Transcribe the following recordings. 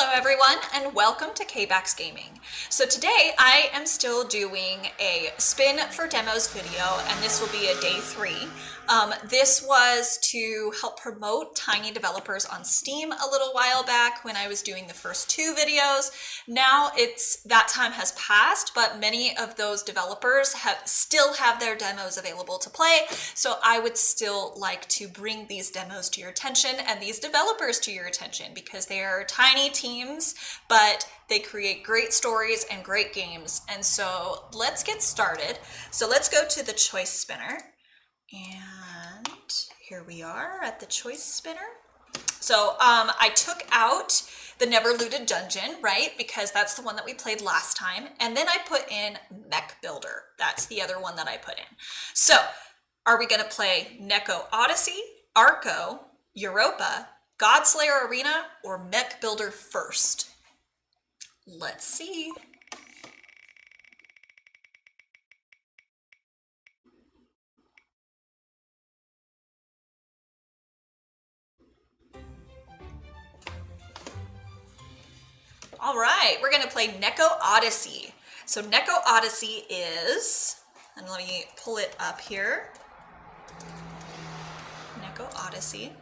Hello everyone and welcome to KayBax Gaming. So today I am still doing a spin for demos video and this will be a day 3. This was to help promote tiny developers on Steam a little while back when I was doing the first 2 videos. Now that time has passed, but many of those developers still have their demos available to play. So I would still like to bring these demos to your attention and these developers to your attention because they are tiny teams, but they create great stories and great games. And so let's get started. So let's go to the choice spinner. And here we are at the choice spinner. So I took out the Never Looted Dungeon, right? Because that's the one that we played last time. And then I put in Mech Builder. That's the other one that I put in. So are we going to play Neko Odyssey, Arco, Europa, Godslayer Arena, or Mech Builder first? Let's see. All right, we're gonna play Neko Odyssey. So Neko Odyssey is, and let me pull it up here. Neko Odyssey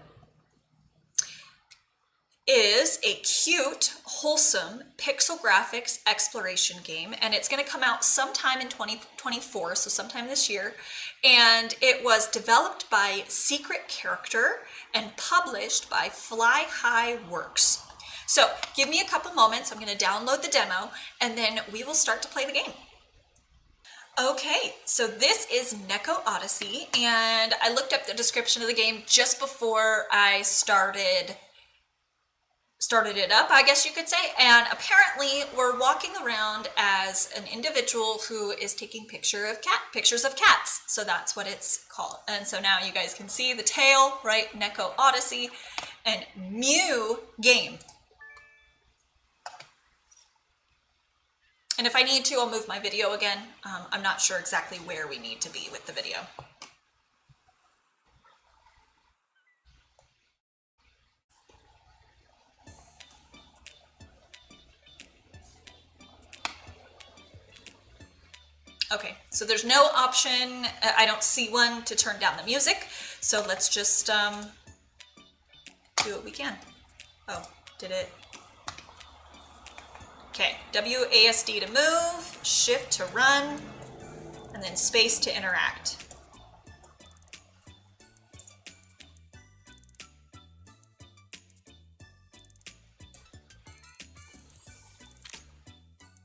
is a cute, wholesome pixel graphics exploration game, and it's going to come out sometime in 2024, so sometime this year. And it was developed by Secret Character and published by Fly High Works. So give me a couple moments. I'm going to download the demo, and then we will start to play the game. Okay, so this is Neko Odyssey, and I looked up the description of the game just before I started it up, I guess you could say, and apparently we're walking around as an individual who is taking pictures of cats. So that's what it's called. And so now you guys can see the tail, right? Neko Odyssey and Mew game. And if I need to, I'll move my video again. I'm not sure exactly where we need to be with the video. Okay, so there's no option, I don't see one to turn down the music, so let's just do what we can. Oh, did it? Okay, WASD to move, shift to run, and then space to interact.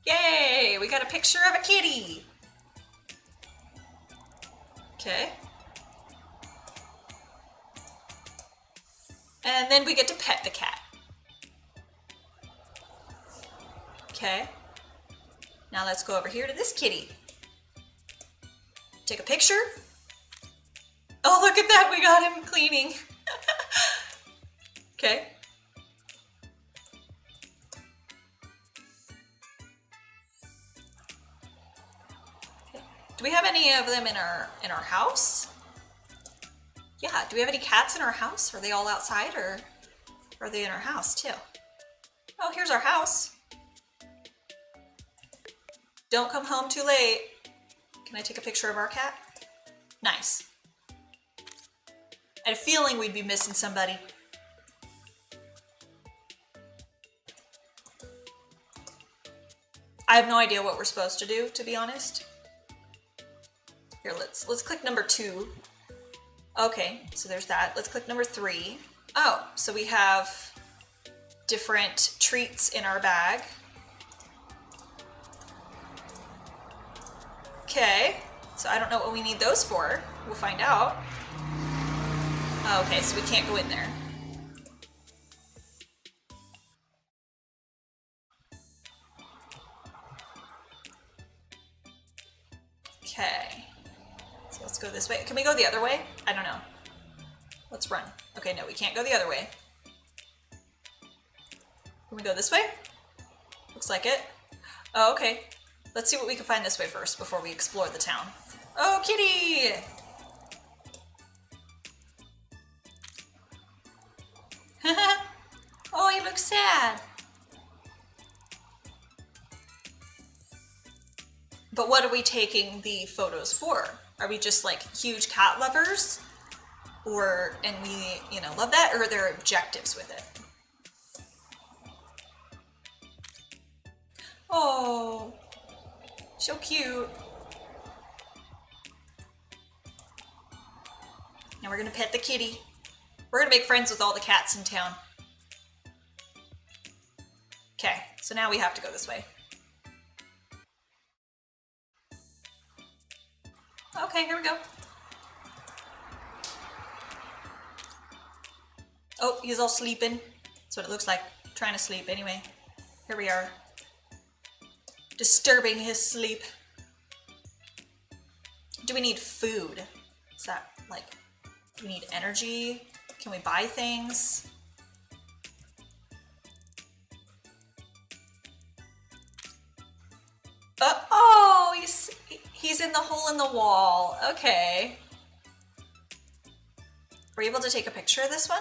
Yay, we got a picture of a kitty. Okay. And then we get to pet the cat. Okay. Now let's go over here to this kitty. Take a picture. Oh, look at that, we got him cleaning. Okay. Do we have any of them in our house? Yeah, do we have any cats in our house? Are they all outside or are they in our house too? Oh, here's our house. Don't come home too late. Can I take a picture of our cat? Nice. I had a feeling we'd be missing somebody. I have no idea what we're supposed to do, to be honest. Here, let's click number 2. Okay, so there's that. Let's click number 3. Oh, so we have different treats in our bag. Okay, so I don't know what we need those for. We'll find out. Okay, so we can't go in there. Okay. Let's go this way. Can we go the other way? I don't know. Let's run. Okay, no, we can't go the other way. Can we go this way? Looks like it. Oh, okay. Let's see what we can find this way first before we explore the town. Oh, kitty! Oh, he looks sad. But what are we taking the photos for? Are we just like huge cat lovers? And we, you know, love that? Or are there objectives with it? Oh, so cute. Now we're gonna pet the kitty. We're gonna make friends with all the cats in town. Okay, so now we have to go this way. Okay, here we go. Oh, he's all sleeping. That's what it looks like, trying to sleep anyway. Here we are. Disturbing his sleep. Do we need food? Is that like, do we need energy? Can we buy things? Oh, he's in the hole in the wall. Okay. Were you able to take a picture of this one?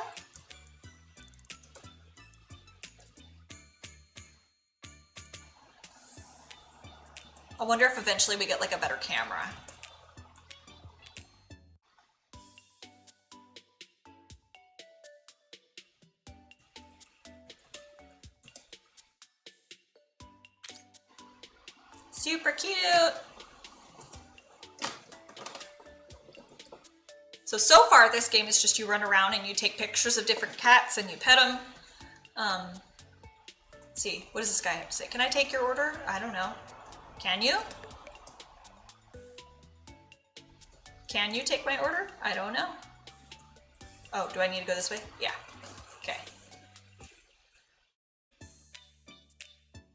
I wonder if eventually we get like a better camera. Super cute. So far this game is just you run around and you take pictures of different cats and you pet them. Let's see, what does this guy have to say? Can I take your order? I don't know. Can you? Can you take my order? I don't know. Oh, do I need to go this way? Yeah. Okay.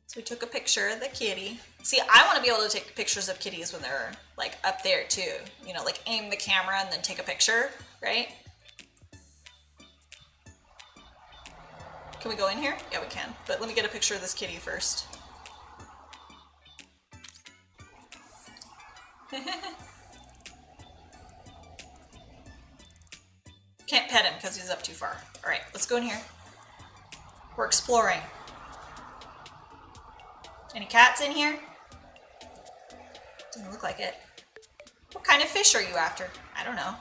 So we took a picture of the kitty. See, I want to be able to take pictures of kitties when they're like up there too. You know, like aim the camera and then take a picture, right? Can we go in here? Yeah, we can. But let me get a picture of this kitty first. Can't pet him because he's up too far. All right, let's go in here. We're exploring. Any cats in here? Doesn't look like it. What kind of fish are you after? I don't know.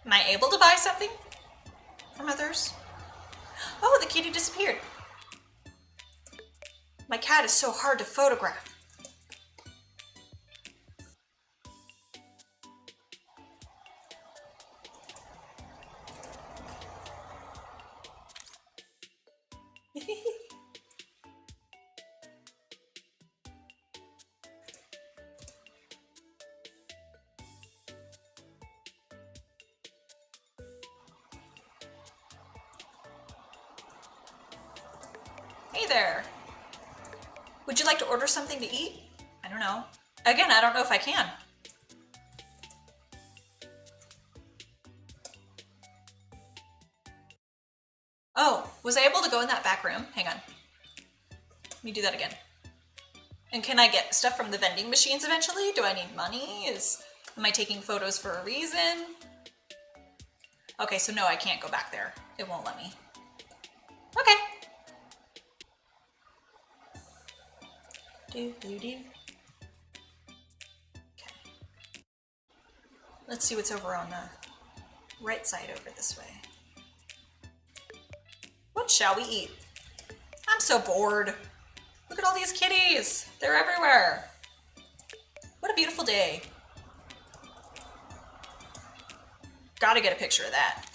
Am I able to buy something from others? Oh, the kitty disappeared. My cat is so hard to photograph. Hey there. Would you like to order something to eat? I don't know. Again, I don't know if I can. Oh, was I able to go in that back room? Hang on. Let me do that again. And can I get stuff from the vending machines eventually? Do I need money? Am I taking photos for a reason? Okay, so no, I can't go back there. It won't let me. Okay. Do. Okay. Let's see what's over on the right side over this way. What shall we eat? I'm so bored. Look at all these kitties. They're everywhere. What a beautiful day. Gotta get a picture of that.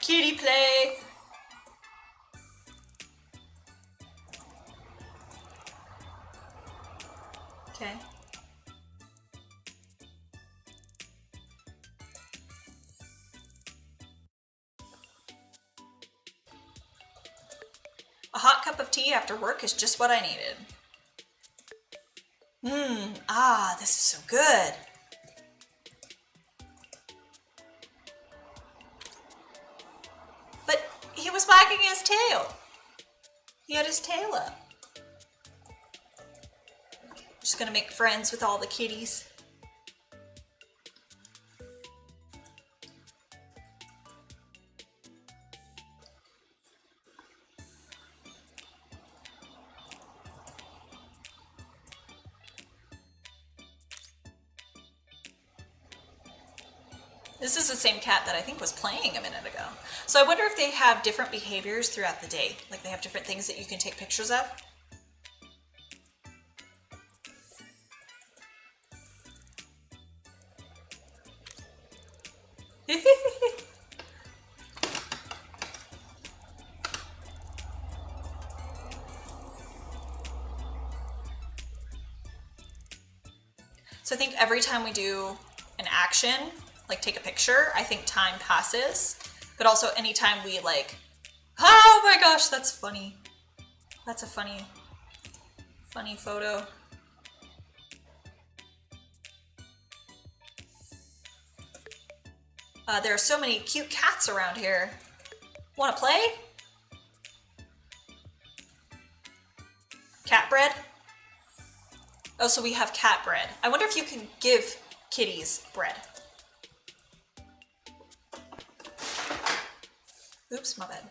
Kitty play. Okay. A hot cup of tea after work is just what I needed. This is so good. But he was wagging his tail. He had his tail up. Just gonna make friends with all the kitties. This is the same cat that I think was playing a minute ago. So I wonder if they have different behaviors throughout the day. Like they have different things that you can take pictures of. So I think every time we do an action, like take a picture, I think time passes. But also anytime we like, oh my gosh, that's funny. That's a funny photo. There are so many cute cats around here. Want to play? Cat bread? Oh, so we have cat bread. I wonder if you can give kitties bread. Oops, my bad.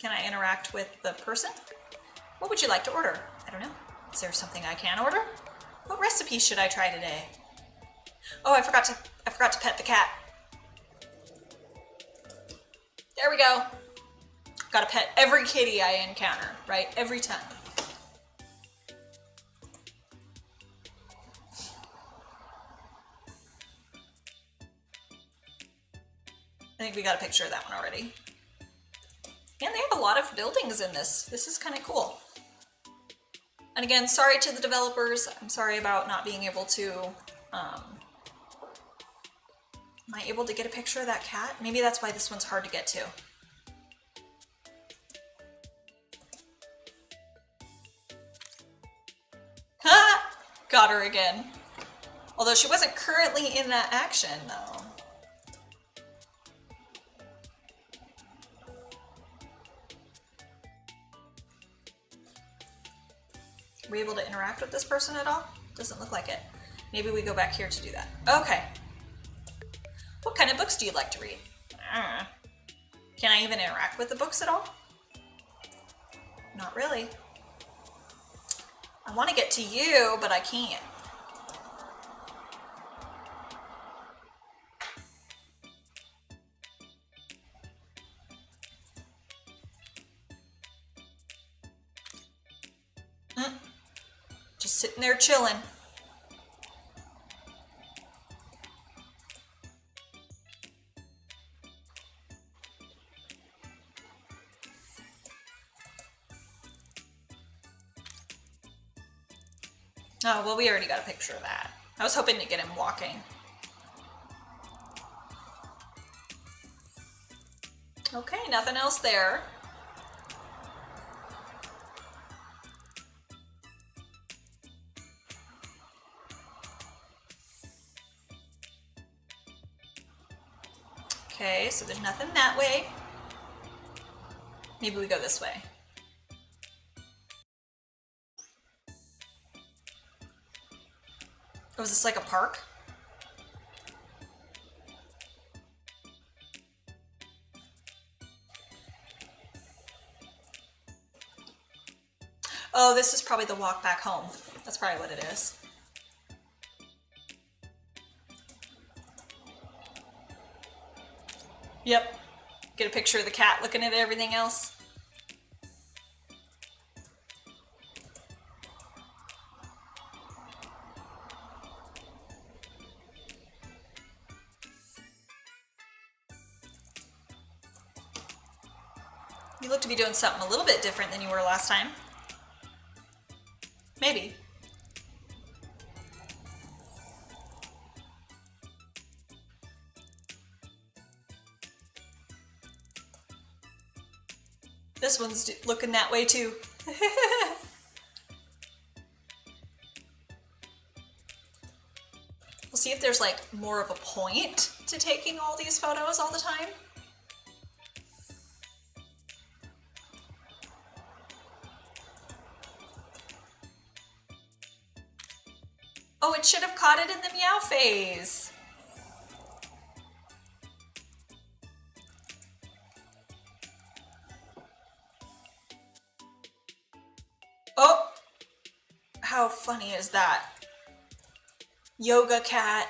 Can I interact with the person? What would you like to order? I don't know. Is there something I can order? What recipe should I try today? Oh, I forgot to pet the cat. There we go. Gotta pet every kitty I encounter, right? Every time. I think we got a picture of that one already. And they have a lot of buildings in this. This is kind of cool. And again, sorry to the developers. I'm sorry about not being able to, am I able to get a picture of that cat? Maybe that's why this one's hard to get to. Ha! Got her again. Although she wasn't currently in that action, though. Are we able to interact with this person at all? Doesn't look like it. Maybe we go back here to do that. Okay. What kind of books do you like to read? Can I even interact with the books at all? Not really. I want to get to you, but I can't. Just sitting there chilling. Oh, well, we already got a picture of that. I was hoping to get him walking. Okay, nothing else there. Okay, so there's nothing that way. Maybe we go this way. Oh, is this like a park? Oh, this is probably the walk back home. That's probably what it is. Yep. Get a picture of the cat looking at everything else. You look to be doing something a little bit different than you were last time. Maybe. This one's looking that way too. We'll see if there's like more of a point to taking all these photos all the time. Oh, it should have caught it in the meow phase. Oh, how funny is that? Yoga cat.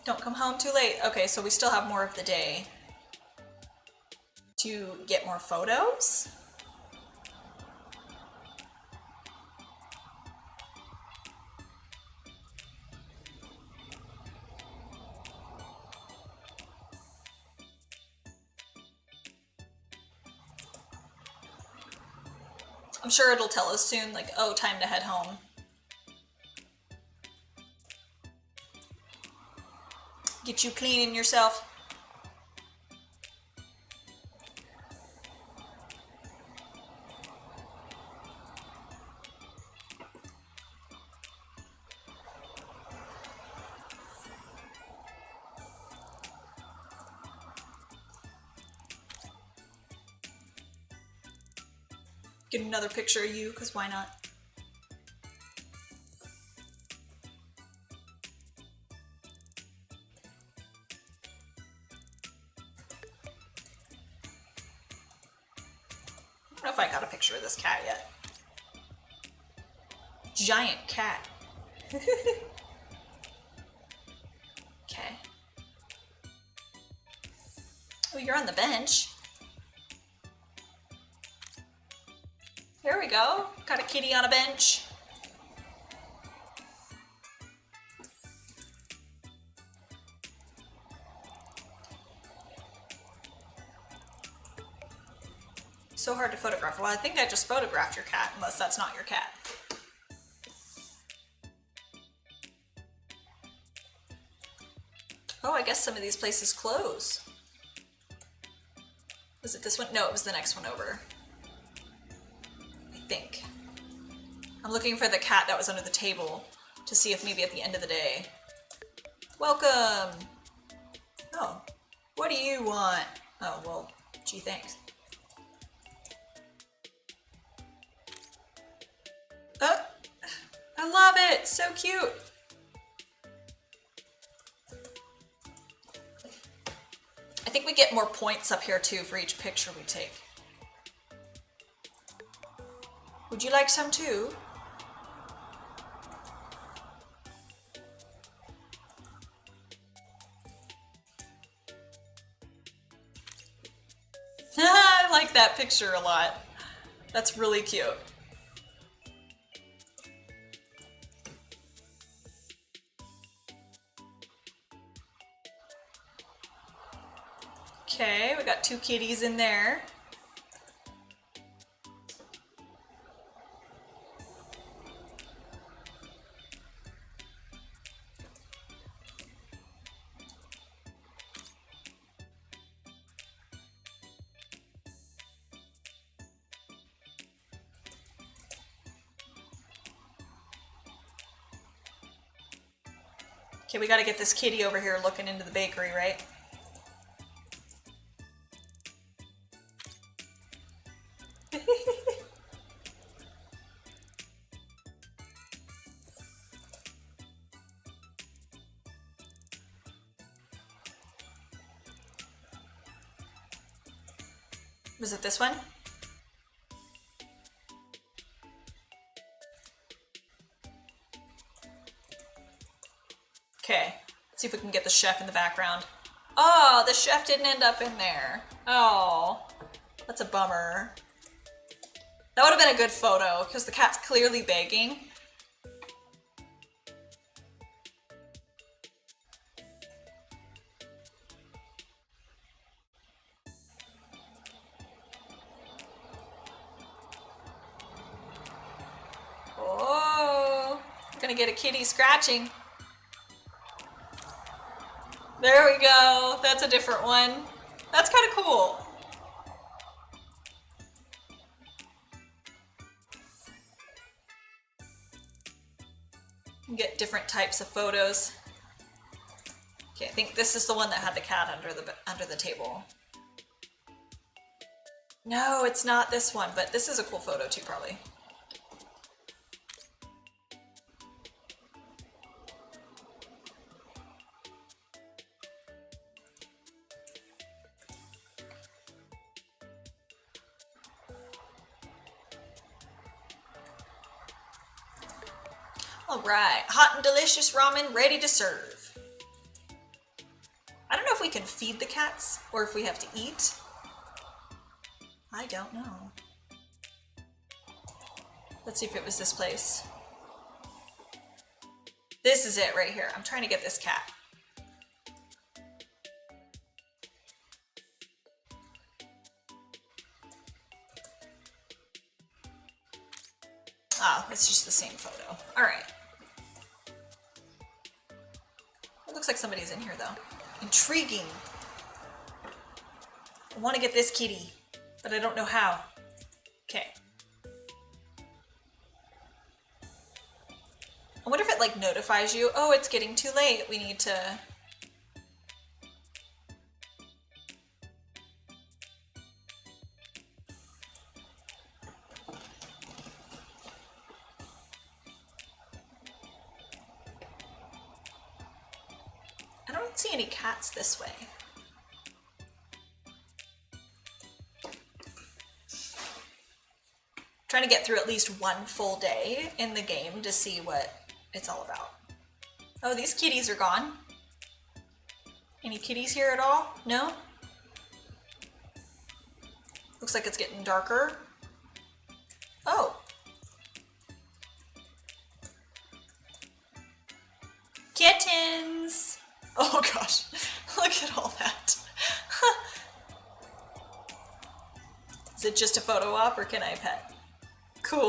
Don't come home too late. Okay, so we still have more of the day to get more photos. I'm sure it'll tell us soon, like, oh, time to head home. Get you cleaning yourself. Get another picture of you, because why not? I don't know if I got a picture of this cat yet. Giant cat. Okay. Oh, you're on the bench. There we go. Got a kitty on a bench. So hard to photograph. Well, I think I just photographed your cat, unless that's not your cat. Oh, I guess some of these places close. Was it this one? No, it was the next one over. I think. I'm looking for the cat that was under the table to see if maybe at the end of the day. Welcome! Oh, what do you want? Oh, well, gee, thanks. Oh, I love it! So cute! I think we get more points up here too for each picture we take. Would you like some too? I like that picture a lot. That's really cute. Okay, we got 2 kitties in there. Okay, we gotta get this kitty over here looking into the bakery, right? Was it this one? Okay, let's see if we can get the chef in the background. Oh, the chef didn't end up in there. Oh, that's a bummer. That would have been a good photo because the cat's clearly begging. Oh, we're gonna get a kitty scratching. There we go. That's a different one. That's kind of cool. You can get different types of photos. Okay, I think this is the one that had the cat under the table. No, it's not this one, but this is a cool photo too, probably. All right, hot and delicious ramen ready to serve. I don't know if we can feed the cats or if we have to eat. I don't know. Let's see if it was this place. This is it right here. I'm trying to get this cat. Ah, it's just the same photo. All right. It looks like somebody's in here though. Intriguing. I want to get this kitty, but I don't know how. Okay. I wonder if it like notifies you, oh, it's getting too late. We need to... I don't see any cats this way. Trying to get through at least one full day in the game to see what it's all about. Oh, these kitties are gone. Any kitties here at all? No? Looks like it's getting darker. Oh. Kittens! Oh gosh, look at all that. Is it just a photo op or can I pet? Cool.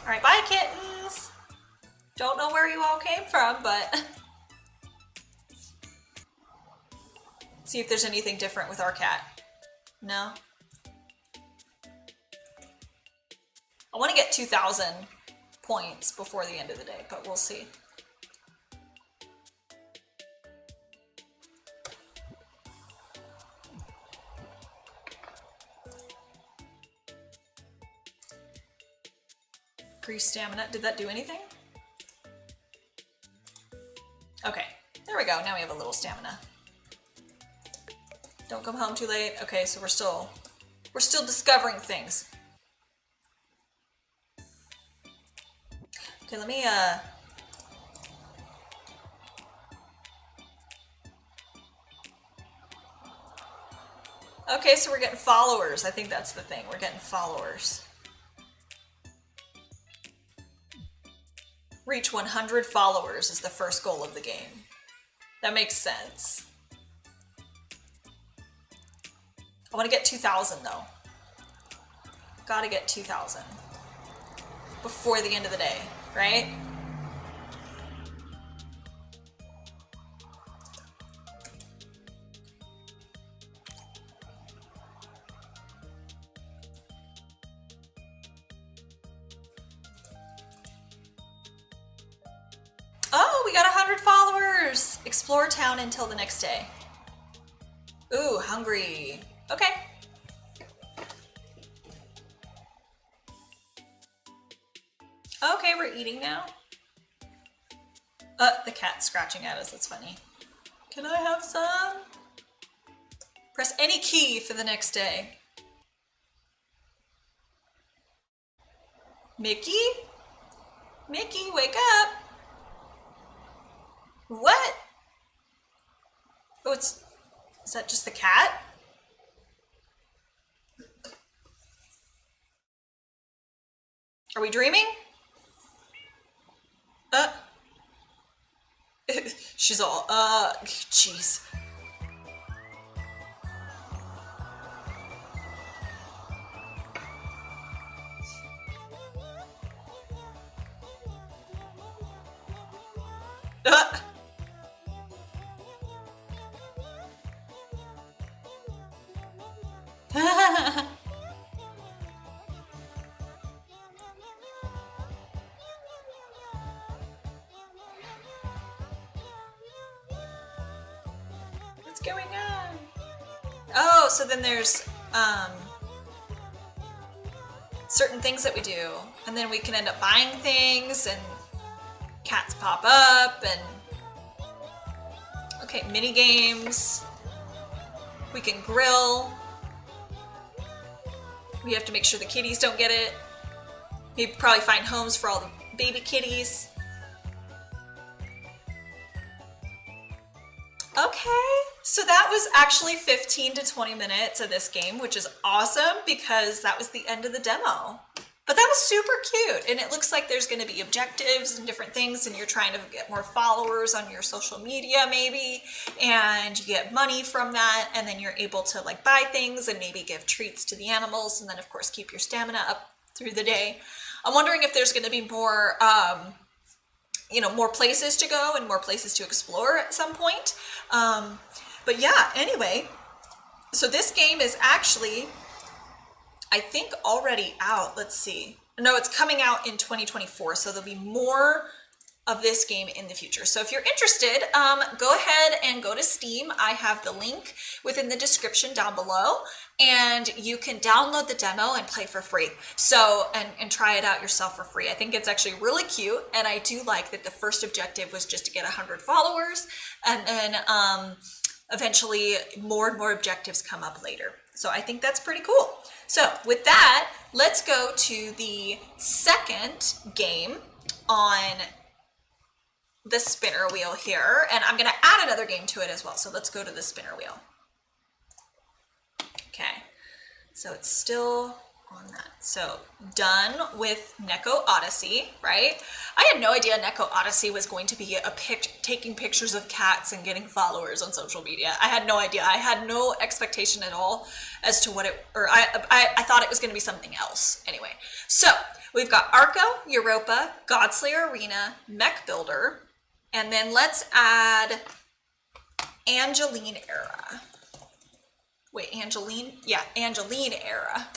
All right, bye kittens. Don't know where you all came from, but see if there's anything different with our cat. No? I want to get 2,000 points before the end of the day, but we'll see. Increase stamina. Did that do anything? Okay, there we go. Now we have a little stamina. Don't come home too late. Okay, so we're still discovering things. Okay, let me okay, so we're getting followers. I think that's the thing. We're getting followers. Reach 100 followers is the first goal of the game. That makes sense. I want to get 2,000 though. Gotta get 2,000 before the end of the day, right? Oh, we got 100 followers! Explore town until the next day. Ooh, hungry. Okay. Okay, we're eating now. The cat's scratching at us, that's funny. Can I have some? Press any key for the next day. Mickey? Mickey, wake up! What? Oh, is that just the cat? Are we dreaming? She's all, jeez. What's going on? Oh, so then there's certain things that we do, and then we can end up buying things, and cats pop up, and okay, mini games. We can grill. We have to make sure the kitties don't get it. You probably find homes for all the baby kitties. Okay, so that was actually 15 to 20 minutes of this game, which is awesome because that was the end of the demo. But that was super cute, and it looks like there's going to be objectives and different things, and you're trying to get more followers on your social media maybe, and you get money from that, and then you're able to like buy things and maybe give treats to the animals, and then of course keep your stamina up through the day. I'm wondering if there's going to be more more places to go and more places to explore at some point. But yeah, anyway, so this game is actually, I think, already out. Let's see. No, it's coming out in 2024, so there'll be more of this game in the future. So if you're interested, go ahead and go to Steam. I have the link within the description down below, and you can download the demo and play for free. So, and try it out yourself for free. I think it's actually really cute, and I do like that the first objective was just to get 100 followers, and then eventually more and more objectives come up later. So I think that's pretty cool. So with that, let's go to the second game on the spinner wheel here, and I'm going to add another game to it as well. So let's go to the spinner wheel. Okay, so it's still on that. So done with Neko Odyssey, right? I had no idea Neko Odyssey was going to be taking pictures of cats and getting followers on social media. I had no idea. I had no expectation at all as to what it, or I thought it was going to be something else. Anyway, so we've got Arco, Europa, Godslayer Arena, Mech Builder, and then let's add Angeline Era. Wait, Angeline? Yeah, Angeline Era.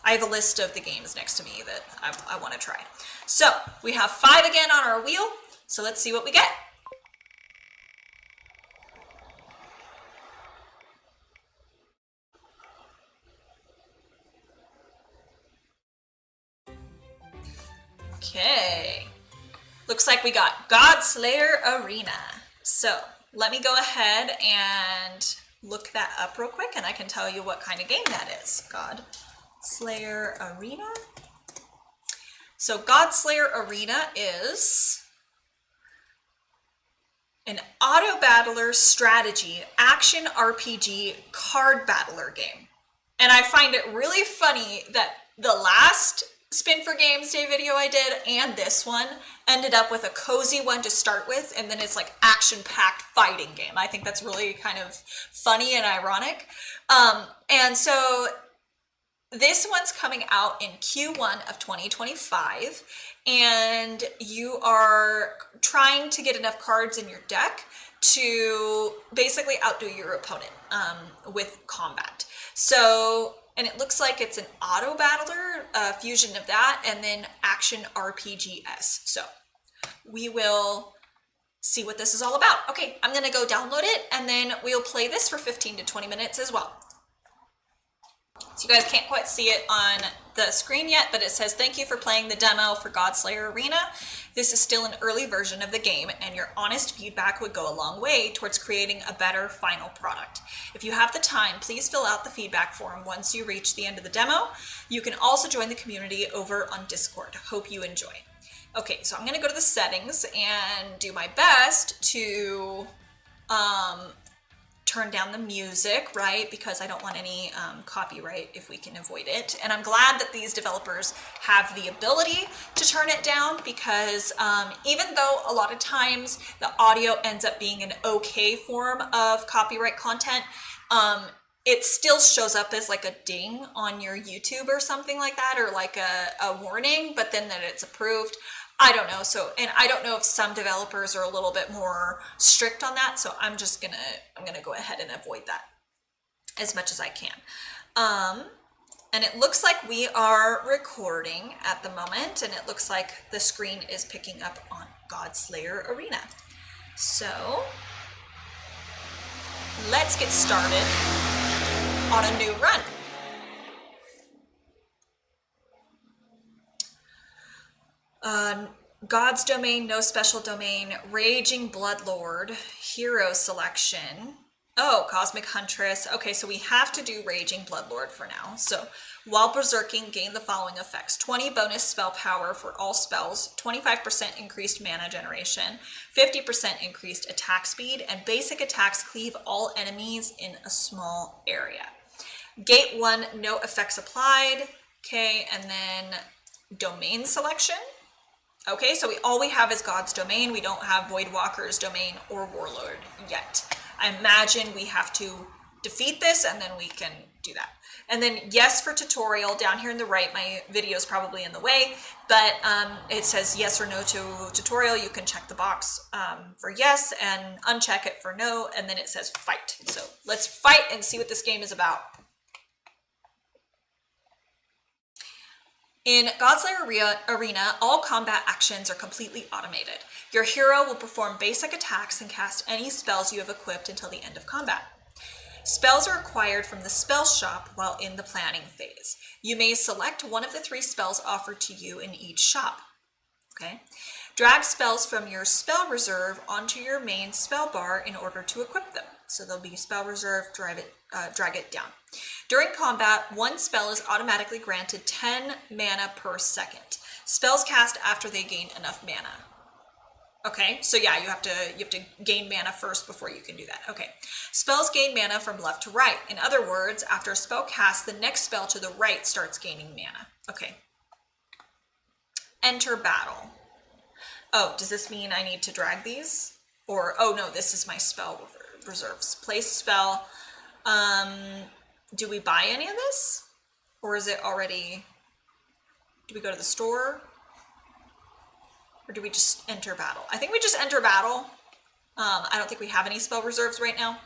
I have a list of the games next to me that I want to try. So we have 5 again on our wheel. So let's see what we get. Okay. Looks like we got Godslayer Arena. So let me go ahead and look that up real quick, and I can tell you what kind of game that is. Godslayer Arena. So Godslayer Arena is an auto battler strategy action RPG card battler game. And I find it really funny that the last Spin for Games Day video I did and this one ended up with a cozy one to start with, and then it's like action-packed fighting game. I think that's really kind of funny and ironic. And so this one's coming out in Q1 of 2025, and you are trying to get enough cards in your deck to basically outdo your opponent with combat. So, and it looks like it's an auto battler, fusion of that, and then action RPGs. So we will see what this is all about. Okay, I'm gonna go download it, and then we'll play this for 15 to 20 minutes as well. So you guys can't quite see it on the screen yet, but it says, thank you for playing the demo for Godslayer Arena. This is still an early version of the game, and your honest feedback would go a long way towards creating a better final product. If you have the time, please fill out the feedback form once you reach the end of the demo. You can also join the community over on Discord. Hope you enjoy. Okay, so I'm gonna go to the settings and do my best to turn down the music, right? Because I don't want any copyright if we can avoid it. And I'm glad that these developers have the ability to turn it down, because even though a lot of times the audio ends up being an okay form of copyright content, it still shows up as like a ding on your YouTube or something like that, or like a warning, but then that it's approved. I don't know. So, and I don't know if some developers are a little bit more strict on that. So I'm gonna go ahead and avoid that as much as I can. And it looks like we are recording at the moment, and it looks like the screen is picking up on Godslayer Arena. So let's get started on a new run. God's Domain, no special domain, Raging Bloodlord, hero selection. Oh, Cosmic Huntress. Okay, so we have to do Raging Bloodlord for now. So While berserking, gain the following effects: 20 bonus spell power for all spells, 25% increased mana generation, 50% increased attack speed, and basic attacks cleave all enemies in a small area. Gate 1, no effects applied. Okay, and then domain selection. Okay, so all we have is God's Domain. We don't have Voidwalker's Domain or Warlord yet. I imagine we have to defeat this and then we can do that. And then yes for tutorial down here in the right. My video is probably in the way, but it says yes or no to tutorial. You can check the box for yes and uncheck it for no, and then it says fight. So let's fight and see what this game is about. In Godslayer Arena, all combat actions are completely automated. Your hero will perform basic attacks and cast any spells you have equipped until the end of combat. Spells are acquired from the spell shop while in the planning phase. You may select one of the 3 spells offered to you in each shop. Okay. Drag spells from your spell reserve onto your main spell bar in order to equip them. So there'll be spell reserve, drag it down. During combat, one spell is automatically granted 10 mana per second. Spells cast after they gain enough mana. Okay, so yeah, you have to gain mana first before you can do that. Okay, spells gain mana from left to right. In other words, after a spell cast, the next spell to the right starts gaining mana. Okay. Enter battle. Oh, does this mean I need to drag these? Or, oh no, this is my spell reserves. Place spell. Do we buy any of this? Or is it already, do we go to the store? Or do we just enter battle? I think we just enter battle. I don't think we have any spell reserves right now.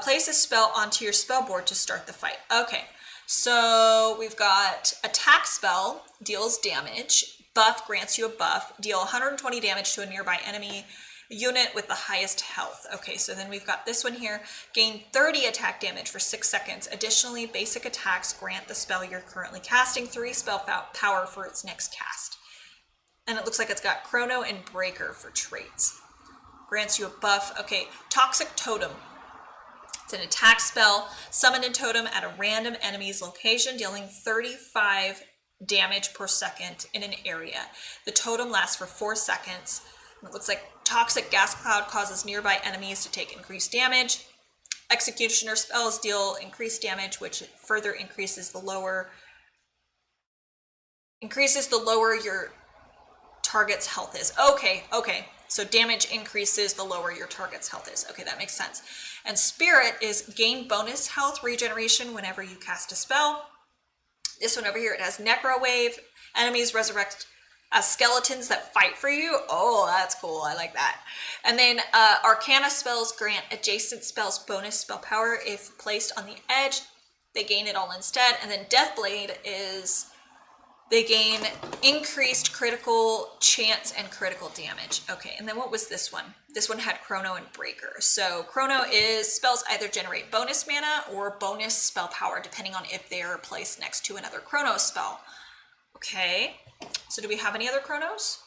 Place a spell onto your spell board to start the fight. Okay, so we've got attack spell, deals damage. Buff grants you a buff. Deal 120 damage to a nearby enemy unit with the highest health. Okay, so then we've got this one here. Gain 30 attack damage for 6 seconds. Additionally, basic attacks grant the spell you're currently casting 3 spell power for its next cast. And it looks like it's got Chrono and Breaker for traits. Grants you a buff. Okay, Toxic Totem. It's an attack spell. Summon a totem at a random enemy's location, dealing 35 damage per second in an area. The totem lasts for 4 seconds. It looks like Toxic Gas Cloud causes nearby enemies to take increased damage. Executioner spells deal increased damage, which further increases the lower your target's health is. Okay. So damage increases the lower your target's health is. Okay, that makes sense. And Spirit is gain bonus health regeneration whenever you cast a spell. This one over here, it has Necro Wave. Enemies resurrect as skeletons that fight for you. Oh, that's cool. I like that. And then Arcana spells grant adjacent spells bonus spell power. If placed on the edge, they gain it all instead. And then Deathblade is they gain increased critical chance and critical damage. Okay, and then what was this one? This one had Chrono and Breaker. So Chrono is spells either generate bonus mana or bonus spell power, depending on if they are placed next to another Chrono spell. Okay, so do we have any other Chronos?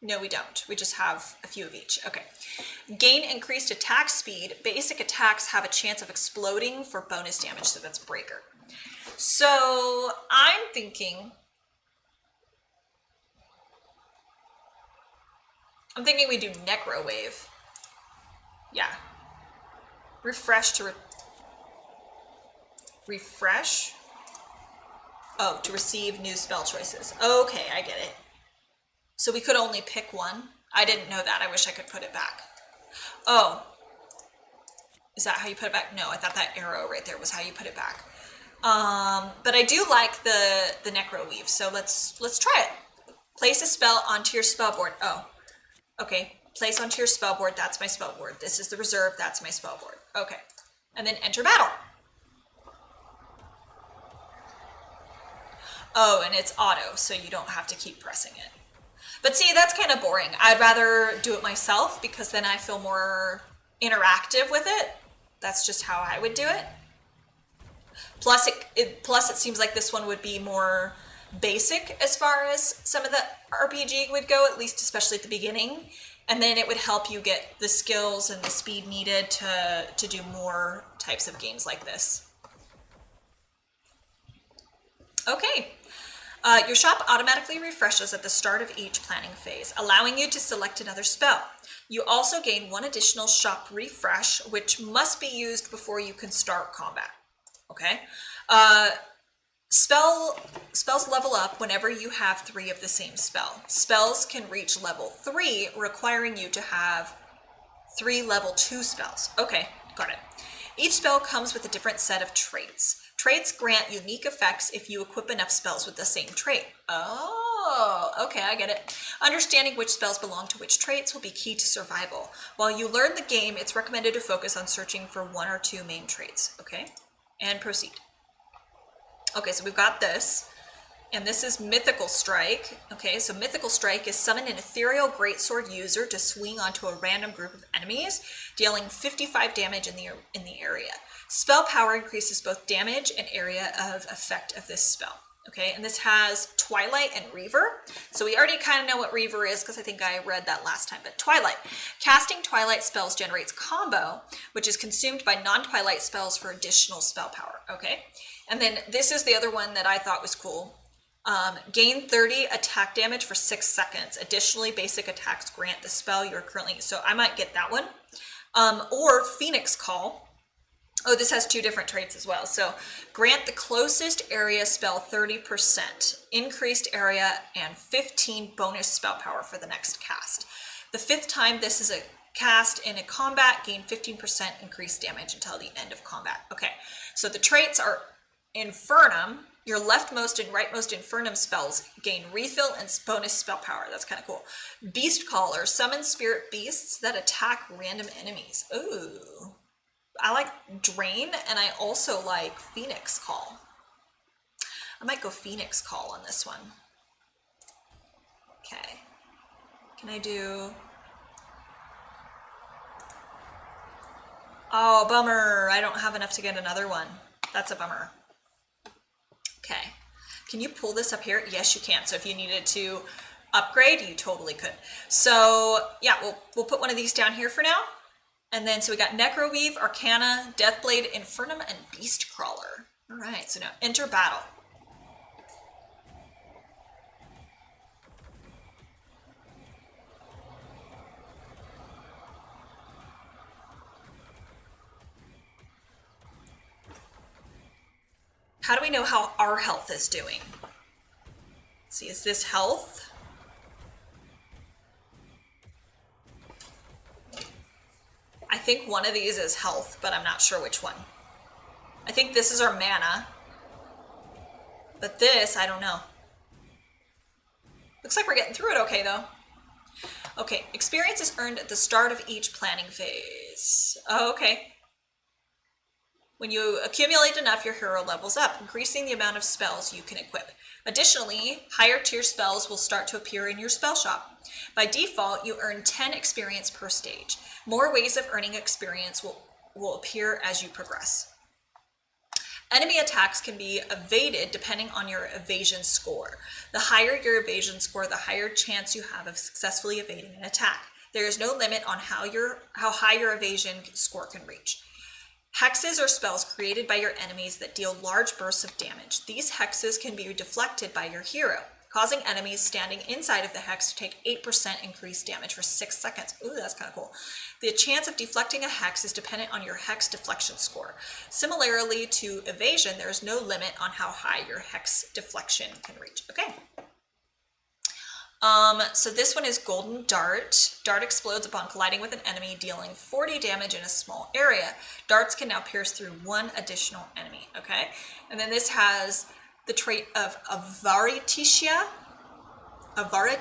No, we don't. We just have a few of each. Okay. Gain increased attack speed. Basic attacks have a chance of exploding for bonus damage, so that's Breaker. So I'm thinking we do Necro Wave. Yeah. Refresh to refresh. Oh, to receive new spell choices. Okay, I get it. So we could only pick one. I didn't know that. I wish I could put it back. Oh. Is that how you put it back? No, I thought that arrow right there was how you put it back. But I do like the Necro Weave, so let's try it. Place a spell onto your spell board. Oh, okay. Place onto your spell board. That's my spell board. This is the reserve. That's my spell board. Okay. And then enter battle. Oh, and it's auto, so you don't have to keep pressing it. But see, that's kind of boring. I'd rather do it myself because then I feel more interactive with it. That's just how I would do it. Plus it seems like this one would be more basic as far as some of the RPG would go, at least especially at the beginning. And then it would help you get the skills and the speed needed to do more types of games like this. Okay. Your shop automatically refreshes at the start of each planning phase, allowing you to select another spell. You also gain one additional shop refresh, which must be used before you can start combat. Okay. Spells level up whenever you have 3 of the same spell. Spells can reach level 3, requiring you to have 3 level 2 spells. Okay, got it. Each spell comes with a different set of traits. Traits grant unique effects if you equip enough spells with the same trait. Oh, okay, I get it. Understanding which spells belong to which traits will be key to survival. While you learn the game, it's recommended to focus on searching for 1 or 2 main traits. Okay, and proceed. Okay, so we've got this. And this is Mythical Strike. Okay, so Mythical Strike is summon an ethereal greatsword user to swing onto a random group of enemies, dealing 55 damage in the area. Spell power increases both damage and area of effect of this spell. Okay, and this has Twilight and Reaver. So we already kind of know what Reaver is because I think I read that last time, but Twilight. Casting Twilight spells generates combo, which is consumed by non-Twilight spells for additional spell power. Okay, and then this is the other one that I thought was cool. Gain 30 attack damage for 6 seconds. Additionally, basic attacks grant the spell you're currently, so I might get that one. Or Phoenix Call. Oh, this has 2 different traits as well. So grant the closest area spell 30%, increased area, and 15 bonus spell power for the next cast. The 5th time this is a cast in a combat, gain 15% increased damage until the end of combat. Okay, so the traits are Infernum. Your leftmost and rightmost Infernum spells gain refill and bonus spell power. That's kind of cool. Beast Caller. Summon spirit beasts that attack random enemies. Ooh. I like Drain, and I also like Phoenix Call. I might go Phoenix Call on this one. Okay. Can I do... Oh, bummer. I don't have enough to get another one. That's a bummer. Okay, can you pull this up here? Yes, you can. So if you needed to upgrade, you totally could. So yeah, we'll put one of these down here for now. And then, so we got Necroweave, Arcana, Deathblade, Infernum, and Beast Crawler. All right, so now enter battle. How do we know how our health is doing? Let's see, is this health? I think one of these is health, but I'm not sure which one. I think this is our mana. But this, I don't know. Looks like we're getting through it okay, though. Okay, experience is earned at the start of each planning phase. Oh, okay. When you accumulate enough, your hero levels up, increasing the amount of spells you can equip. Additionally, higher tier spells will start to appear in your spell shop. By default, you earn 10 experience per stage. More ways of earning experience will appear as you progress. Enemy attacks can be evaded depending on your evasion score. The higher your evasion score, the higher chance you have of successfully evading an attack. There is no limit on how high your evasion score can reach. Hexes are spells created by your enemies that deal large bursts of damage. These hexes can be deflected by your hero, causing enemies standing inside of the hex to take 8% increased damage for 6 seconds. Ooh, that's kind of cool. The chance of deflecting a hex is dependent on your hex deflection score. Similarly to evasion, there is no limit on how high your hex deflection can reach. Okay. So this one is Golden Dart. Dart explodes upon colliding with an enemy, dealing 40 damage in a small area. Darts can now pierce through 1 additional enemy, okay? And then this has the trait of Avaritia. I'm going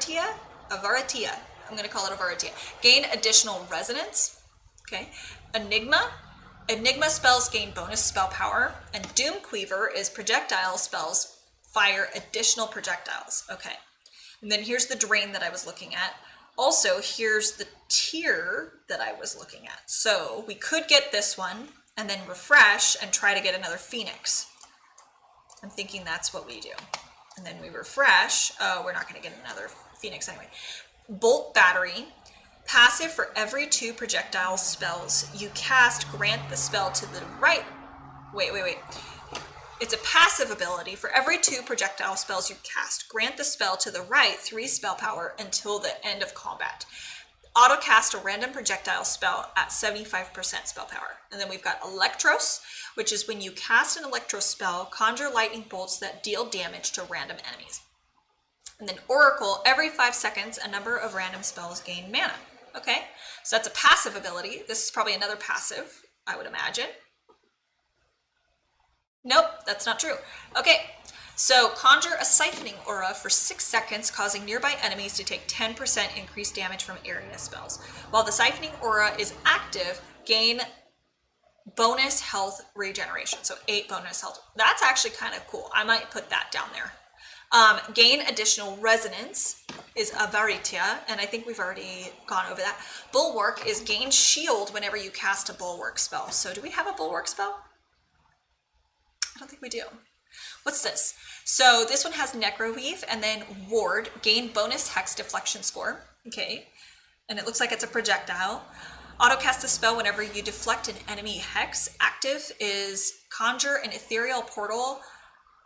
to call it Avaritia. Gain additional resonance, okay? Enigma. Enigma spells gain bonus spell power. And Doomcleaver is projectile spells fire additional projectiles, okay? And then here's the Drain that I was looking at. Also, here's the tier that I was looking at. So we could get this one and then refresh and try to get another Phoenix. I'm thinking that's what we do. And then we refresh. Oh, we're not going to get another Phoenix anyway. Bolt Battery. Passive for every 2 projectile spells you cast, grant the spell to the right. Wait. It's a passive ability. For every 2 projectile spells you cast, grant the spell to the right 3 spell power until the end of combat. Auto cast a random projectile spell at 75% spell power. And then we've got Electros, which is when you cast an Electro spell, conjure lightning bolts that deal damage to random enemies. And then Oracle, every 5 seconds, a number of random spells gain mana. Okay, so that's a passive ability. This is probably another passive, I would imagine. Nope, that's not true. Okay, so conjure a siphoning aura for 6 seconds, causing nearby enemies to take 10% increased damage from area spells. While the siphoning aura is active, gain bonus health regeneration, so 8 bonus health. That's actually kind of cool. I might put that down there. Gain additional resonance is a Varitia, and I think we've already gone over that. Bulwark is gain shield whenever you cast a Bulwark spell. So do we have a Bulwark spell? I don't think we do. What's this? So this one has Necroweave and then Ward, gain bonus hex deflection score. Okay, and it looks like it's a projectile. Autocast a spell whenever you deflect an enemy hex. Active is conjure an ethereal portal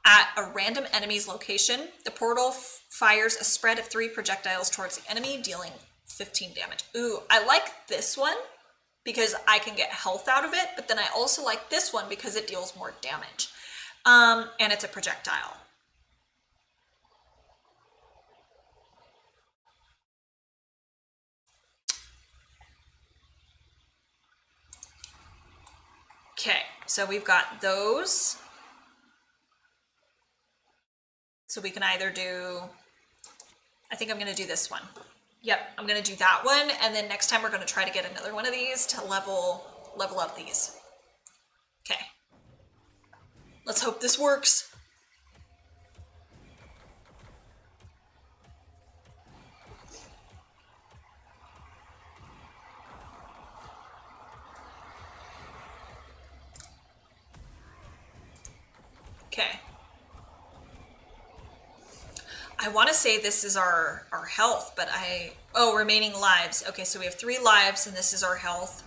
at a random enemy's location. The portal fires a spread of 3 projectiles towards the enemy, dealing 15 damage. Ooh, I like this one because I can get health out of it, but then I also like this one because it deals more damage. And it's a projectile. Okay, so we've got those. So we can either do, I think I'm going to do this one. Yep, I'm going to do that one, and then next time we're going to try to get another one of these to level up these. Okay. Let's hope this works. Okay. I want to say this is our health, but oh, remaining lives. Okay, so we have 3 lives and this is our health.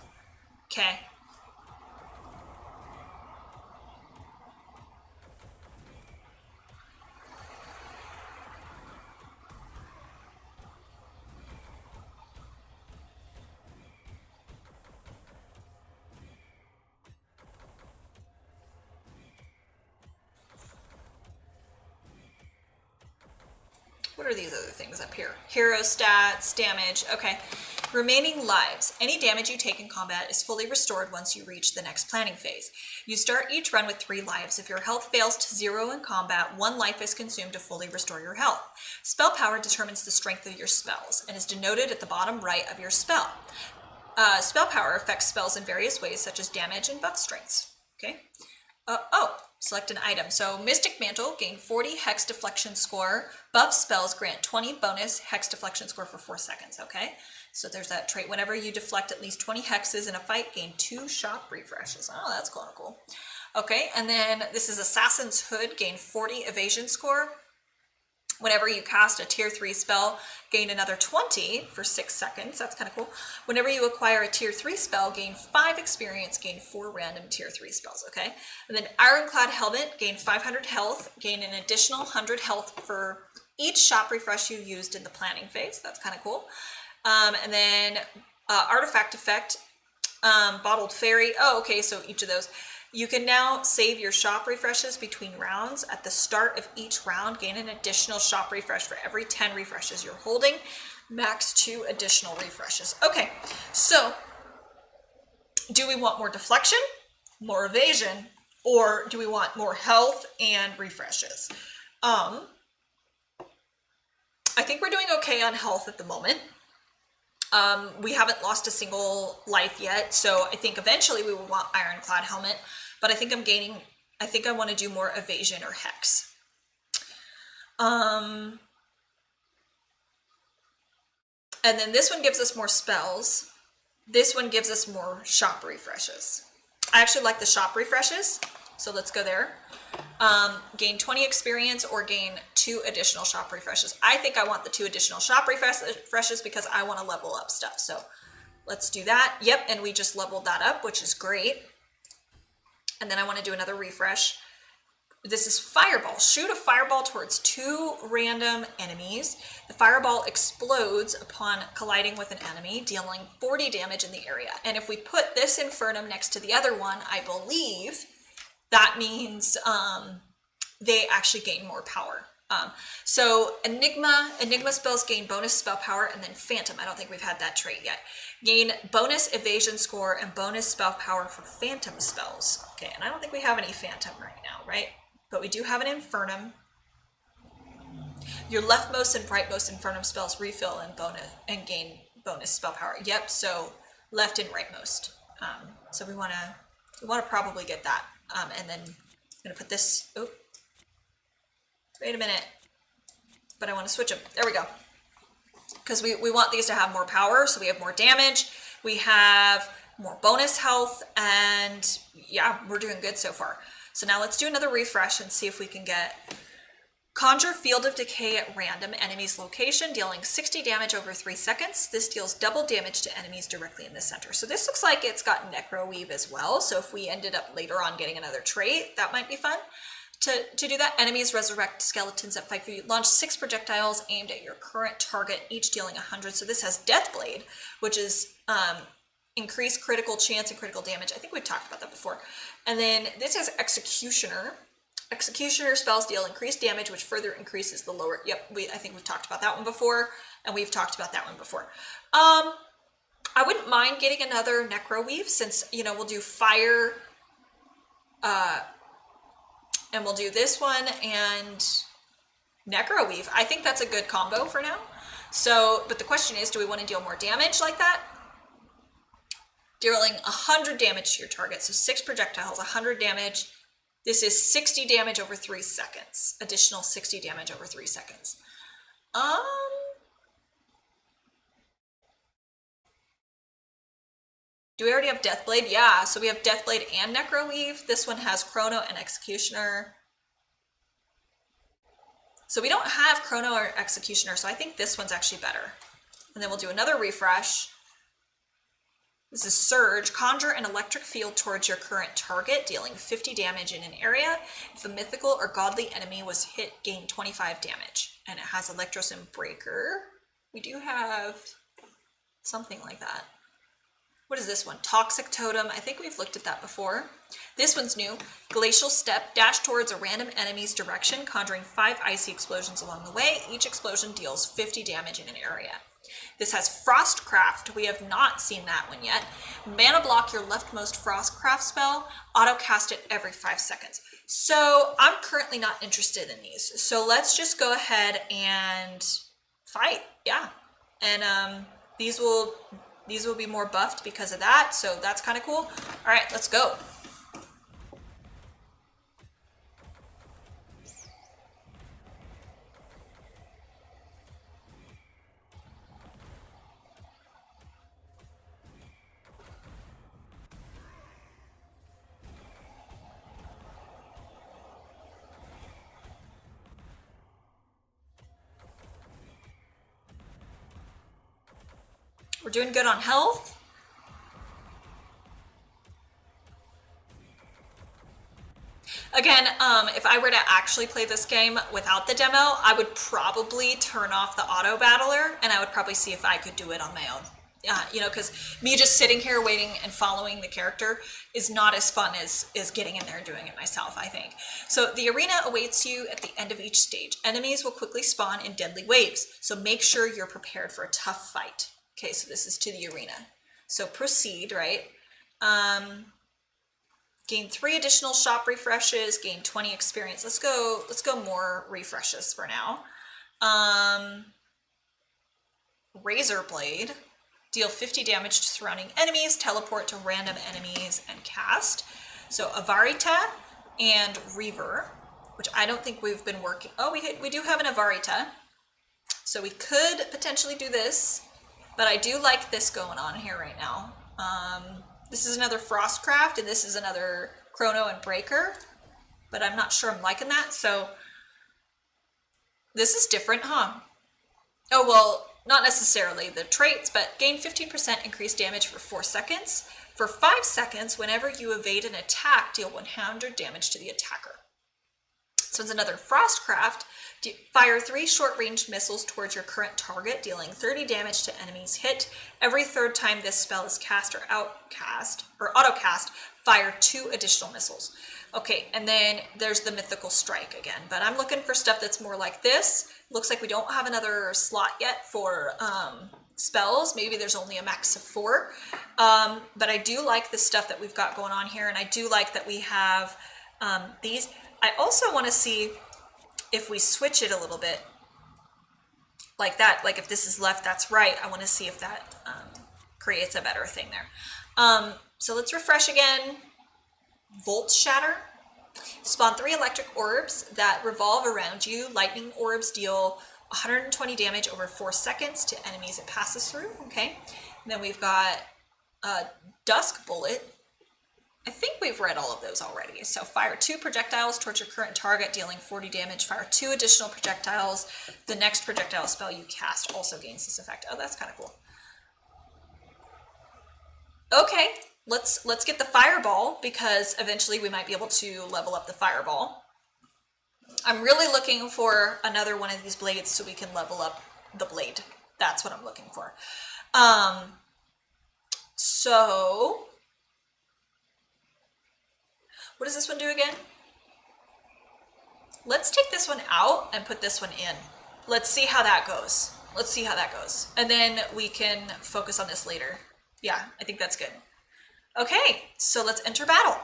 Okay. What are these other things up here? Hero stats, damage, okay. Remaining lives. Any damage you take in combat is fully restored once you reach the next planning phase. You start each run with 3 lives. If your health fails to 0 in combat, 1 life is consumed to fully restore your health. Spell power determines the strength of your spells and is denoted at the bottom right of your spell. Spell power affects spells in various ways, such as damage and buff strengths. Okay. Select an item. So Mystic Mantle, gain 40 hex deflection score. Buff spells grant 20 bonus hex deflection score for 4 seconds. Okay, so there's that trait. Whenever you deflect at least 20 hexes in a fight, gain 2 shop refreshes. Oh, that's kind of cool. Okay, and then this is Assassin's Hood, gain 40 evasion score. Whenever you cast a tier 3 spell, gain another 20 for 6 seconds. That's kind of cool. Whenever you acquire a tier 3 spell, gain 5 experience, gain 4 random tier 3 spells, okay? And then Ironclad Helmet, gain 500 health, gain an additional 100 health for each shop refresh you used in the planning phase. That's kind of cool. And then Artifact Effect, Bottled Fairy. Oh, okay, so each of those. You can now save your shop refreshes between rounds. At the start of each round, gain an additional shop refresh for every 10 refreshes you're holding. Max 2 additional refreshes. Okay, so do we want more deflection, more evasion, or do we want more health and refreshes? I think we're doing okay on health at the moment. We haven't lost a single life yet, so I think eventually we will want Ironclad Helmet. But I think I think I want to do more evasion or hex. And then this one gives us more spells. This one gives us more shop refreshes. I actually like the shop refreshes, so let's go there. Gain 20 experience or gain 2 additional shop refreshes. I think I want the 2 additional shop refreshes because I want to level up stuff. So let's do that. Yep, and we just leveled that up, which is great. And then I want to do another refresh. This is fireball. Shoot a fireball towards 2 random enemies. The fireball explodes upon colliding with an enemy, dealing 40 damage in the area. And if we put this Infernum next to the other one, I believe that means they actually gain more power. So Enigma spells gain bonus spell power, and then Phantom. I don't think we've had that trait yet. Gain bonus evasion score and bonus spell power for Phantom spells. Okay, and I don't think we have any Phantom right now, right? But we do have an Infernum. Your leftmost and rightmost Infernum spells refill and gain bonus spell power. Yep, so left and rightmost. So we want to probably get that. And then I'm gonna put this. Oh, wait a minute. But I want to switch them. There we go. Because we want these to have more power, so we have more damage. We have more bonus health, and yeah, we're doing good so far. So now let's do another refresh and see if we can get Conjure Field of Decay at random enemy's location, dealing 60 damage over 3 seconds. This deals double damage to enemies directly in the center. So this looks like it's got Necro Weave as well. So if we ended up later on getting another trait, that might be fun. To do that, enemies resurrect skeletons at 5 feet. Launch 6 projectiles aimed at your current target, each dealing 100. So this has Deathblade, which is increased critical chance and critical damage. I think we've talked about that before. And then this has Executioner. Executioner spells deal increased damage, which further increases the lower. Yep, I think we've talked about that one before, and we've talked about that one before. I wouldn't mind getting another Necro Weave, since, you know, we'll do fire, and we'll do this one and Necro Weave. I think that's a good combo for now. So, but the question is, do we want to deal more damage like that? Dealing 100 damage to your target, so 6 projectiles, 100 damage. This is 60 damage over 3 seconds. Additional 60 damage over 3 seconds. Do we already have Deathblade? Yeah, so we have Deathblade and Necro Weave. This one has Chrono and Executioner. So we don't have Chrono or Executioner, so I think this one's actually better. And then we'll do another refresh. This is Surge. Conjure an electric field towards your current target, dealing 50 damage in an area. If a mythical or godly enemy was hit, gain 25 damage. And it has Electrosym Breaker. We do have something like that. What is this one? Toxic Totem. I think we've looked at that before. This one's new. Glacial Step. Dash towards a random enemy's direction, conjuring 5 icy explosions along the way. Each explosion deals 50 damage in an area. This has Frostcraft. We have not seen that one yet. Mana block your leftmost Frostcraft spell. Auto cast it every 5 seconds. So I'm currently not interested in these. So let's just go ahead and fight. Yeah. And these will be more buffed because of that. So that's kind of cool. All right, let's go. We're doing good on health. Again, if I were to actually play this game without the demo, I would probably turn off the auto battler, and I would probably see if I could do it on my own. You know, because me just sitting here waiting and following the character is not as fun as getting in there and doing it myself, I think. So the arena awaits you at the end of each stage. Enemies will quickly spawn in deadly waves, so make sure you're prepared for a tough fight. Okay, so this is to the arena. So proceed, right? Gain 3 additional shop refreshes, gain 20 experience. Let's go more refreshes for now. Razor Blade. Deal 50 damage to surrounding enemies, teleport to random enemies, and cast. So Avarita and Reaver, which I don't think we've been working. Oh, we do have an Avarita. So we could potentially do this. But I do like this going on here right now. This is another Frostcraft, and this is another Chrono and Breaker. But I'm not sure I'm liking that, so this is different, huh? Oh, well, not necessarily the traits, but gain 15% increased damage for 4 seconds. For 5 seconds, whenever you evade an attack, deal 100 damage to the attacker. This one's another Frostcraft. Fire 3 short-range missiles towards your current target, dealing 30 damage to enemies hit. Every third time this spell is cast or auto-cast, fire 2 additional missiles. Okay, and then there's the Mythical Strike again, but I'm looking for stuff that's more like this. Looks like we don't have another slot yet for spells. Maybe there's only a max of 4. But I do like the stuff that we've got going on here, and I do like that we have these. I also want to see if we switch it a little bit like that, like if this is left, that's right. I want to see if that creates a better thing there. So let's refresh again. Volt Shatter. Spawn 3 electric orbs that revolve around you. Lightning orbs deal 120 damage over 4 seconds to enemies it passes through. Okay. And then we've got Dusk Bullet. I think we've read all of those already. So fire 2 projectiles towards your current target, dealing 40 damage. Fire 2 additional projectiles. The next projectile spell you cast also gains this effect. Oh, that's kind of cool. Okay, let's get the fireball, because eventually we might be able to level up the fireball. I'm really looking for another one of these blades so we can level up the blade. That's what I'm looking for. So what does this one do again? Let's take this one out and put this one in. Let's see how that goes. Let's see how that goes. And then we can focus on this later. Yeah, I think that's good. Okay, so let's enter battle.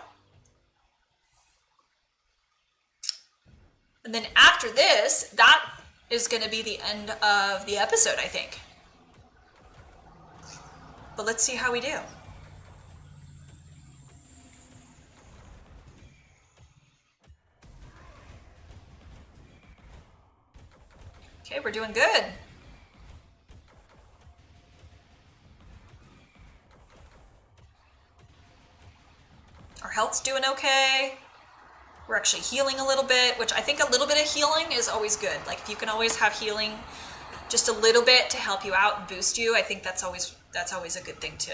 And then after this, that is going to be the end of the episode, I think. But let's see how we do. Okay, we're doing good. Our health's doing okay. We're actually healing a little bit, which I think a little bit of healing is always good. Like if you can always have healing just a little bit to help you out and boost you, I think that's always a good thing to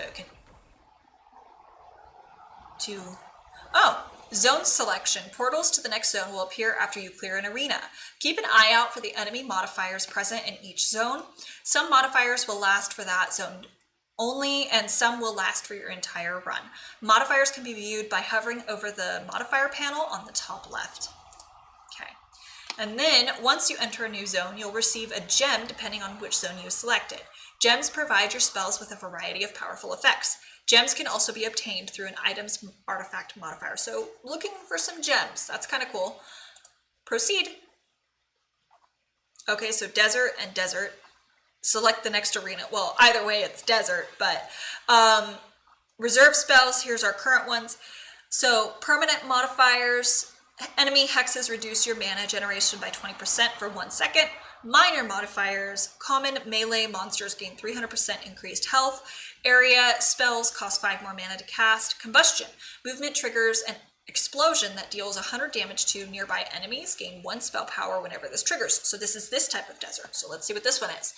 zone selection. Portals to the next zone will appear after you clear an arena. Keep an eye out for the enemy modifiers present in each zone. Some modifiers will last for that zone only, and some will last for your entire run. Modifiers can be viewed by hovering over the modifier panel on the top left. Okay. And then once you enter a new zone, you'll receive a gem depending on which zone you selected. Gems provide your spells with a variety of powerful effects. Gems can also be obtained through an item's artifact modifier. So looking for some gems, that's kind of cool. Proceed. Okay, so desert and desert. Select the next arena. Well, either way, it's desert, but reserve spells, here's our current ones. So permanent modifiers, enemy hexes reduce your mana generation by 20% for 1 second. Minor modifiers, common melee monsters gain 300% increased health. Area spells cost 5 more mana to cast. Combustion, movement triggers an explosion that deals 100 damage to nearby enemies. Gain 1 spell power whenever this triggers. So this is this type of desert. So let's see what this one is.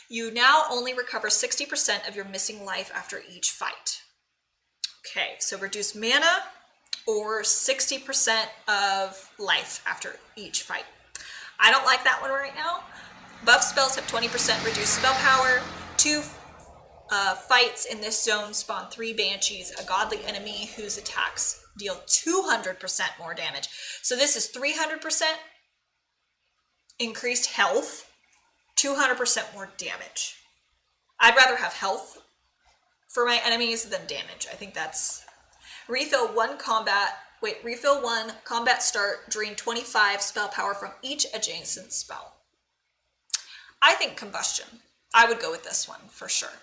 You now only recover 60% of your missing life after each fight. Okay, so reduce mana or 60% of life after each fight. I don't like that one right now. Buff spells have 20% reduced spell power. 2 fights in this zone spawn 3 banshees, a godly enemy whose attacks deal 200% more damage. So this is 300% increased health, 200% more damage. I'd rather have health for my enemies than damage. I think that's... Refill 1 combat start, drain 25 spell power from each adjacent spell. I think combustion. I would go with this one for sure.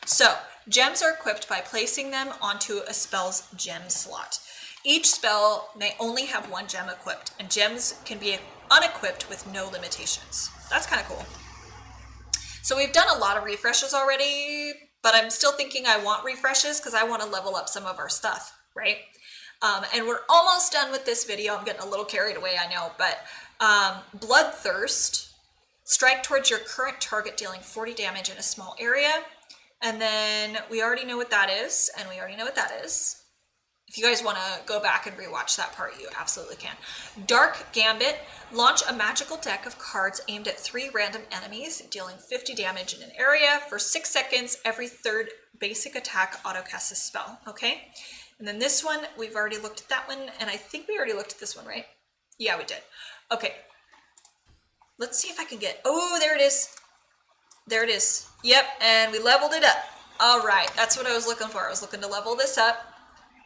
So, gems are equipped by placing them onto a spell's gem slot. Each spell may only have 1 gem equipped, and gems can be unequipped with no limitations. That's kind of cool. So we've done a lot of refreshes already, but I'm still thinking I want refreshes because I want to level up some of our stuff, right? And we're almost done with this video. I'm getting a little carried away, I know, but Bloodthirst. Strike towards your current target, dealing 40 damage in a small area. And then we already know what that is, and we already know what that is. If you guys want to go back and rewatch that part, you absolutely can. Dark Gambit. Launch a magical deck of cards aimed at 3 random enemies, dealing 50 damage in an area for 6 seconds. Every third basic attack auto-casts a spell. Okay? And then this one, we've already looked at that one, and I think we already looked at this one, right? Yeah, we did. Okay. Let's see if I can get... Oh, there it is. There it is. Yep, and we leveled it up. All right, that's what I was looking for. I was looking to level this up.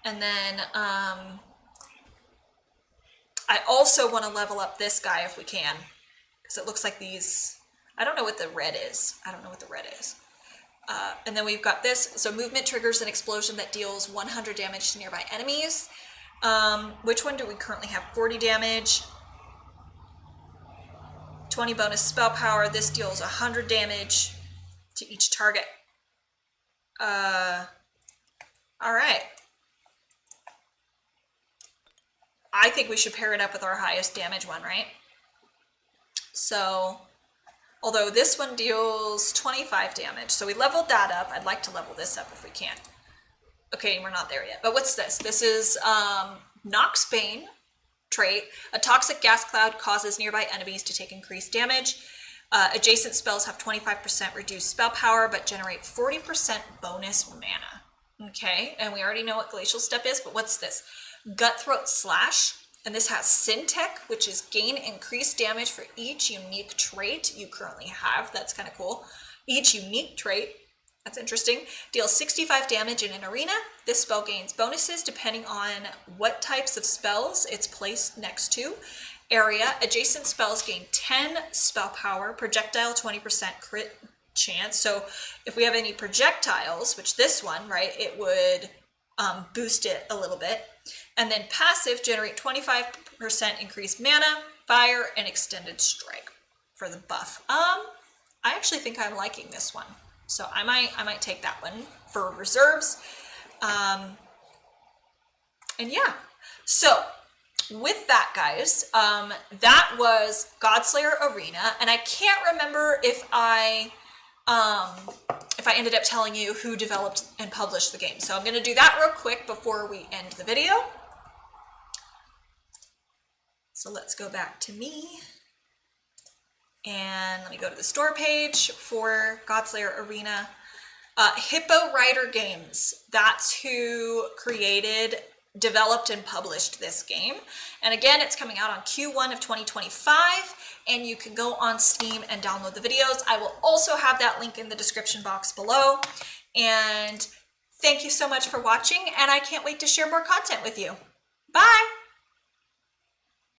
And then I also want to level up this guy if we can, because it looks like these... I don't know what the red is. I don't know what the red is. And then we've got this. So movement triggers an explosion that deals 100 damage to nearby enemies. Which one do we currently have? 40 damage. 20 bonus spell power. This deals 100 damage to each target. All right. I think we should pair it up with our highest damage one, right? So, although this one deals 25 damage, so we leveled that up. I'd like to level this up if we can. Okay, we're not there yet. But what's this? This is Nox Bane trait. A toxic gas cloud causes nearby enemies to take increased damage. Adjacent spells have 25% reduced spell power, but generate 40% bonus mana. Okay, and we already know what Glacial Step is, but what's this? Cutthroat Slash, and this has Syntech, which is gain increased damage for each unique trait you currently have. That's kind of cool. Each unique trait, that's interesting, deals 65 damage in an arena. This spell gains bonuses depending on what types of spells it's placed next to. Area, adjacent spells gain 10 spell power, projectile 20% crit chance. So if we have any projectiles, which this one, right, it would boost it a little bit. And then passive, generate 25% increased mana, fire, and extended strike for the buff. I actually think I'm liking this one, so I might take that one for reserves. And yeah, so with that, guys, that was Godslayer Arena, and I can't remember if I ended up telling you who developed and published the game. So I'm going to do that real quick before we end the video. So let's go back to me. And let me go to the store page for Godslayer Arena. Hippo Rider Games. That's who created, developed, and published this game. And again, it's coming out on Q1 of 2025. And you can go on Steam and download the videos. I will also have that link in the description box below. And thank you so much for watching, and I can't wait to share more content with you. Bye!